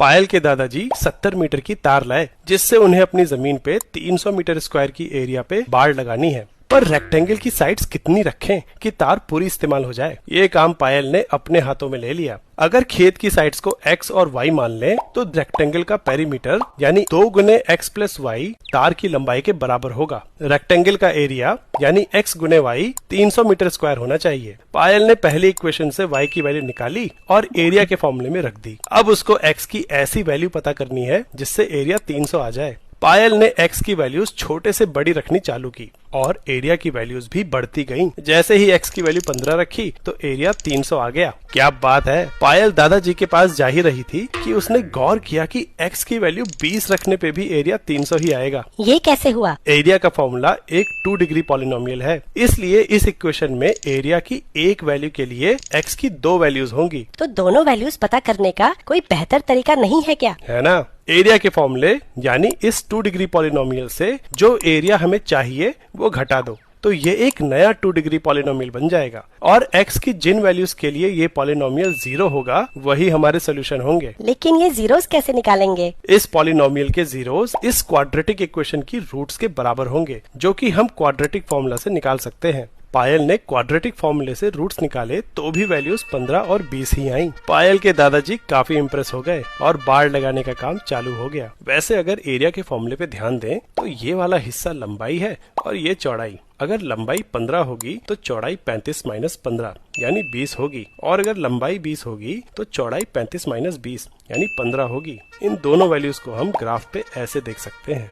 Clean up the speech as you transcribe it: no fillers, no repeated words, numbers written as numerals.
पायल के दादाजी 70 मीटर की तार लाए, जिससे उन्हें अपनी जमीन पे 300 मीटर स्क्वायर की एरिया पे बाड़ लगानी है। पर रेक्टेंगल की साइड्स कितनी रखें कि तार पूरी इस्तेमाल हो जाए? ये काम पायल ने अपने हाथों में ले लिया। अगर खेत की साइड्स को x और y मान लें तो रेक्टेंगल का पेरीमीटर यानी 2 गुने x प्लस y तार की लंबाई के बराबर होगा। रेक्टेंगल का एरिया यानी x गुने y 300 मीटर स्क्वायर होना चाहिए। पायल ने पहली इक्वेशन से y की वैल्यू निकाली और एरिया के फॉर्मूले में रख दी। अब उसको x की ऐसी वैल्यू पता करनी है जिससे एरिया 300 आ जाए। पायल ने x की वैल्यूज छोटे से बड़ी रखनी चालू की और एरिया की वैल्यूज भी बढ़ती गईं। जैसे ही x की वैल्यू 15 रखी तो एरिया 300 आ गया। क्या बात है। पायल दादाजी के पास जा ही रही थी कि उसने गौर किया कि x की वैल्यू 20 रखने पे भी एरिया 300 ही आएगा। ये कैसे हुआ? एरिया का फॉर्मूला एक 2 डिग्री पॉलिनोमियल है, इसलिए इस इक्वेशन में एरिया की एक वैल्यू के लिए x की 2 वैल्यूज होंगी। तो दोनों वैल्यूज पता करने का कोई बेहतर तरीका नहीं है क्या? है ना। एरिया के फॉर्मूले यानी इस 2 डिग्री पॉलिनोमियल से जो एरिया हमें चाहिए वो घटा दो तो ये एक नया 2 डिग्री पॉलिनोमियल बन जाएगा और x की जिन वैल्यूज के लिए ये पॉलिनोमियल 0 होगा वही हमारे सोल्यूशन होंगे। लेकिन ये जीरोस कैसे निकालेंगे? इस पॉलिनोमियल के जीरोस इस क्वाड्रेटिक इक्वेशन की रूट्स के बराबर होंगे, जो कि हम क्वाड्रेटिक फॉर्मूला से निकाल सकते हैं। पायल ने क्वाड्रेटिक फॉर्मूले से रूट्स निकाले तो भी वैल्यूज 15 और 20 ही आईं। पायल के दादाजी काफी इम्प्रेस हो गए और बाड़ लगाने का काम चालू हो गया। वैसे अगर एरिया के फॉर्मूले पे ध्यान दें तो ये वाला हिस्सा लंबाई है और ये चौड़ाई। अगर लंबाई 15 होगी तो चौड़ाई 35 माइनस 15 यानी 20 होगी, और अगर लंबाई 20 होगी तो चौड़ाई 35 माइनस 20 यानी 15 होगी। इन दोनों वैल्यूज को हम ग्राफ पे ऐसे देख सकते हैं।